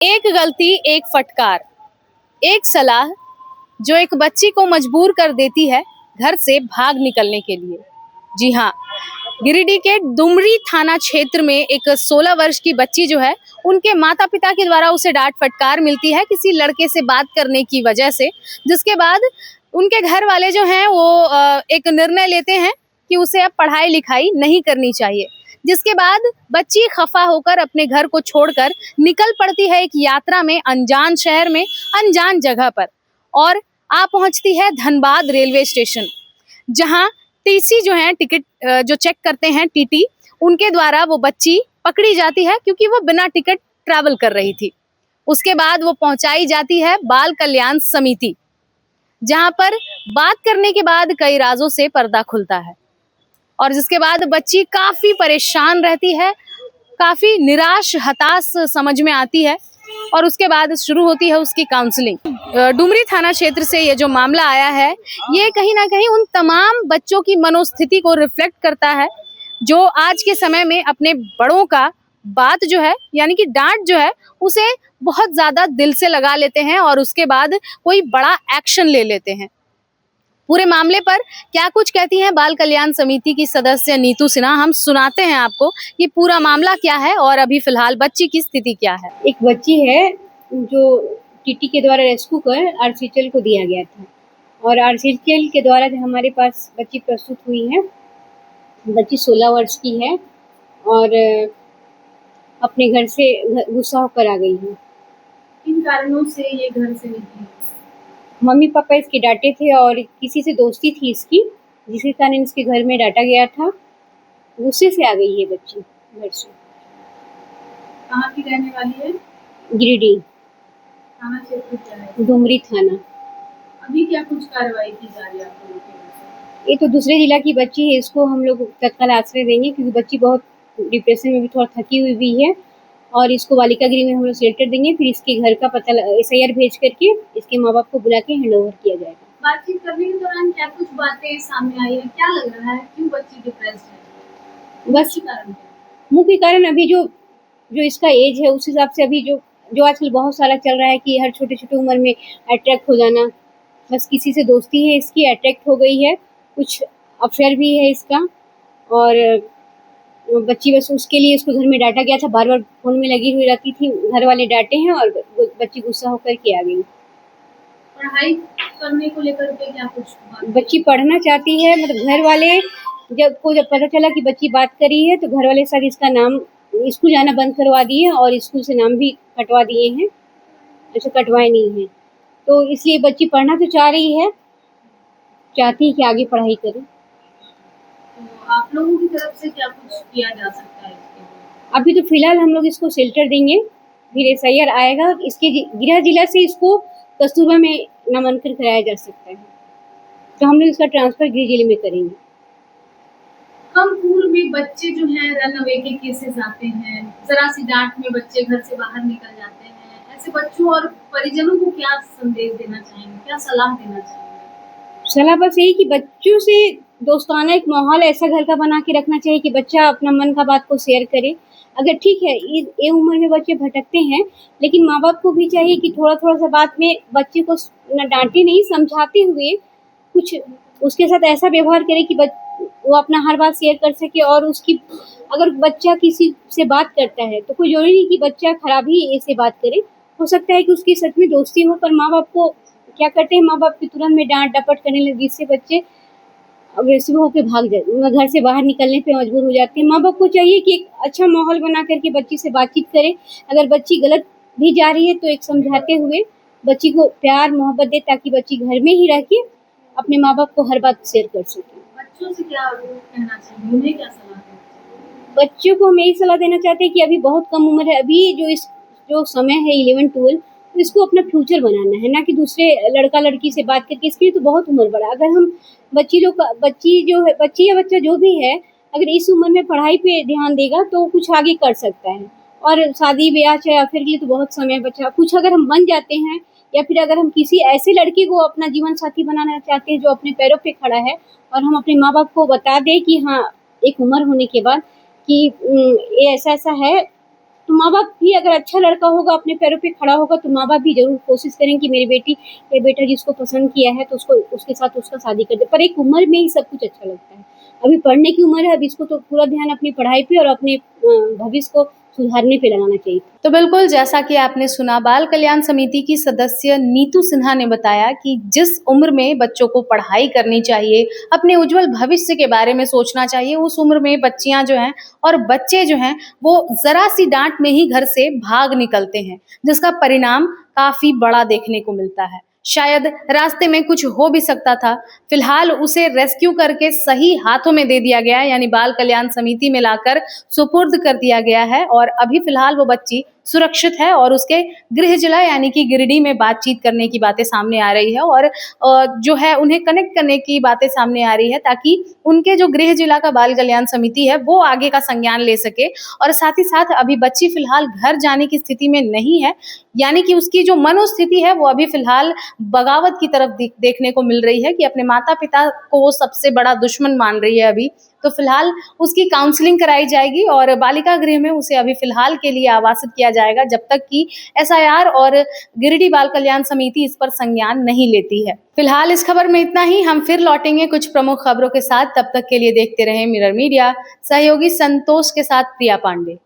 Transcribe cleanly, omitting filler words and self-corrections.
एक गलती एक फटकार, एक सलाह जो एक बच्ची को मजबूर कर देती है घर से भाग निकलने के लिए। जी हाँ, गिरिडीह के डुमरी थाना क्षेत्र में एक 16 वर्ष की बच्ची जो है, उनके माता पिता के द्वारा उसे डांट फटकार मिलती है किसी लड़के से बात करने की वजह से, जिसके बाद उनके घर वाले जो हैं वो एक निर्णय लेते हैं कि उसे अब पढ़ाई लिखाई नहीं करनी चाहिए। जिसके बाद बच्ची खफा होकर अपने घर को छोड़कर निकल पड़ती है एक यात्रा में, अनजान शहर में, अनजान जगह पर, और आ पहुंचती है धनबाद रेलवे स्टेशन, जहां टीसी जो है, टिकट जो चेक करते हैं टीटी, उनके द्वारा वो बच्ची पकड़ी जाती है क्योंकि वो बिना टिकट ट्रैवल कर रही थी। उसके बाद वो पहुंचाई जाती है बाल कल्याण समिति, जहां पर बात करने के बाद कई राजों से पर्दा खुलता है और जिसके बाद बच्ची काफी परेशान रहती है, काफी निराश हताश समझ में आती है और उसके बाद शुरू होती है उसकी काउंसलिंग। डुमरी थाना क्षेत्र से ये जो मामला आया है, ये कहीं ना कहीं उन तमाम बच्चों की मनोस्थिति को रिफ्लेक्ट करता है जो आज के समय में अपने बड़ों का बात जो है, यानी कि डांट जो है, उसे बहुत ज्यादा दिल से लगा लेते हैं और उसके बाद कोई बड़ा एक्शन ले लेते हैं। पूरे मामले पर क्या कुछ कहती हैं बाल कल्याण समिति की सदस्य नीतू सिन्हा, हम सुनाते हैं आपको ये पूरा मामला क्या है और अभी फिलहाल बच्ची की स्थिति क्या है। एक बच्ची है जो टीटी के द्वारा रेस्क्यू कर आरसीएचएल को दिया गया था और आरसीएचएल के द्वारा जो हमारे पास बच्ची प्रस्तुत हुई है, बच्ची 16 वर्ष की है और अपने घर से गुस्सा होकर आ गई है। किन कारणों से ये घर से निकली? मम्मी पापा इसके डांटे थे और किसी से दोस्ती थी इसकी, जिसके कारण इसके घर में डांटा गया था। गुस्से से आ गई है बच्ची घर से। कहाँ की रहने वाली है? गिरिडीह। थाना क्षेत्र क्या है? डुमरी थाना। अभी क्या कुछ कार्रवाई की जा रही है आप लोगों की ओर से? ये तो दूसरे जिला की बच्ची है, इसको हम लोग तत्काल आश्रय देंगे क्योंकि बच्ची बहुत डिप्रेशन में भी थोड़ा थकी हुई भी है और इसको बालिका गृह में हम लोग शेल्टर देंगे। फिर इसके घर का पता एसआईआर भेज करके इसके माँ बाप को बुला के हैंडओवर किया जाएगा। बातचीत करने के दौरान क्या कुछ बातें सामने आई है? क्या लग रहा है, क्यों बच्ची डिप्रेस्ड है? बस कारण मुख्य कारण अभी जो इसका एज है उस हिसाब से अभी जो आजकल बहुत सारा चल रहा है कि हर छोटे छोटे उम्र में अट्रैक्ट हो जाना, बस किसी से दोस्ती है इसकी, अट्रैक्ट हो गई है, कुछ अफेयर भी है इसका और बच्ची बस उसके लिए इसको घर में डांटा गया था, बार बार फोन में लगी हुई रहती थी, घर वाले डांटे हैं और बच्ची गुस्सा होकर के आ गई। पढ़ाई करने को लेकर के क्या कुछ? बच्ची पढ़ना चाहती है, मतलब घर वाले जब पता चला कि बच्ची बात करी है तो घर वाले साथ इसका नाम स्कूल जाना बंद करवा दिए और स्कूल से नाम भी कटवा दिए हैं। अच्छा, कटवाए नहीं है तो इसलिए बच्ची पढ़ना तो चाह रही है, चाहती है कि आगे पढ़ाई करे। तो आप लोगों की तरफ से क्या कुछ किया जा सकता है इसके लिए? अभी तो फिलहाल हम लोग इसको शेल्टर देंगे, फिर एसआईआर आएगा, इसके गृह जिला से इसको कस्तूरबा में नामांकन कराया जा सकता है तो हम लोग इसका ट्रांसफर गृह जिले में करेंगे। कम उम्र में बच्चे जो हैं रन अवे के केसेस आते हैं, जरा सी डांट में बच्चे घर से बाहर निकल जाते हैं। ऐसे बच्चों और परिजनों को क्या संदेश देना चाहेंगे, क्या सलाह देना चाहेंगे? सलाह बस यही कि बच्चों से दोस्ताना एक माहौल ऐसा घर का बना के रखना चाहिए कि बच्चा अपना मन का बात को शेयर करे। अगर ठीक है ये उम्र में बच्चे भटकते हैं, लेकिन माँ बाप को भी चाहिए कि थोड़ा थोड़ा सा बात में बच्चे को न डांटे नहीं, समझाते हुए कुछ उसके साथ ऐसा व्यवहार करे कि वो अपना हर बात शेयर कर सके। और उसकी अगर बच्चा किसी से बात करता है तो कोई जरूरी नहीं कि बच्चा खराब ही ऐसे बात करे, हो सकता है कि उसकी सच में दोस्ती हो, पर माँ बाप को क्या करते हैं, माँ बाप की तुरंत में डांट डपट करने लगे, जिससे बच्चे अग्रेसिव होकर भाग जाते, घर से बाहर निकलने पे मजबूर हो जाते हैं। माँ बाप को चाहिए कि एक अच्छा माहौल बना करके बच्ची से बातचीत करे। अगर बच्ची गलत भी जा रही है तो एक समझाते हुए बच्ची को प्यार मोहब्बत दे, ताकि बच्ची घर में ही रह के अपने माँ बाप को हर बात शेयर कर सके। बच्चों से क्या कहना चाहिए, उन्हें क्या सलाह देना चाहिए? बच्चों को हम यही सलाह देना चाहते हैं कि अभी बहुत कम उम्र है, अभी जो समय है 11-12, तो इसको अपना फ्यूचर बनाना है, ना कि दूसरे लड़का लड़की से बात करके। इसके लिए तो बहुत उम्र बड़ा। अगर हम बच्ची या बच्चा जो भी है, अगर इस उम्र में पढ़ाई पे ध्यान देगा तो कुछ आगे कर सकता है। और शादी ब्याह चाहे अफेयर के लिए तो बहुत समय बचा। कुछ अगर हम बन जाते हैं या फिर अगर हम किसी ऐसे लड़के को अपना जीवन साथी बनाना चाहते हैं जो अपने पैरों पे खड़ा है, और हम अपने माँ बाप को बता दें कि हाँ एक उम्र होने के बाद कि ये ऐसा है तो माँ बाप भी अगर अच्छा लड़का होगा, अपने पैरों पे खड़ा होगा, तो माँ बाप भी जरूर कोशिश करें कि मेरी बेटी या बेटा जिसको पसंद किया है तो उसको उसके साथ उसका शादी कर दे। पर एक उम्र में ही सब कुछ अच्छा लगता है। अभी पढ़ने की उम्र है, अब इसको तो पूरा ध्यान अपनी पढ़ाई पे और अपने भविष्य को सुधारने पे लगाना चाहिए। तो बिल्कुल जैसा कि आपने सुना, बाल कल्याण समिति की सदस्य नीतू सिन्हा ने बताया कि जिस उम्र में बच्चों को पढ़ाई करनी चाहिए, अपने उज्जवल भविष्य के बारे में सोचना चाहिए, उस उम्र में बच्चियां जो हैं और बच्चे जो हैं वो जरा सी डांट में ही घर से भाग निकलते हैं, जिसका परिणाम काफी बड़ा देखने को मिलता है। शायद रास्ते में कुछ हो भी सकता था। फिलहाल उसे रेस्क्यू करके सही हाथों में दे दिया गया है, यानी बाल कल्याण समिति में लाकर सुपुर्द कर दिया गया है और अभी फिलहाल वो बच्ची सुरक्षित है और उसके गृह जिला यानी कि गिरिडीह में बातचीत करने की बातें सामने आ रही है और जो है उन्हें कनेक्ट करने की बातें सामने आ रही है, ताकि उनके जो गृह जिला का बाल कल्याण समिति है वो आगे का संज्ञान ले सके। और साथ ही साथ अभी बच्ची फिलहाल घर जाने की स्थिति में नहीं है, यानी कि उसकी जो मनोस्थिति है वो अभी फिलहाल बगावत की तरफ देखने को मिल रही है कि अपने माता पिता को वो सबसे बड़ा दुश्मन मान रही है अभी। तो फिलहाल उसकी काउंसलिंग कराई जाएगी और बालिका गृह में उसे अभी फिलहाल के लिए आवासित किया जाएगा, जब तक कि एसआईआर और गिरिडीह बाल कल्याण समिति इस पर संज्ञान नहीं लेती है। फिलहाल इस खबर में इतना ही। हम फिर लौटेंगे कुछ प्रमुख खबरों के साथ। तब तक के लिए देखते रहें मिरर मीडिया। सहयोगी संतोष के साथ प्रिया पांडे।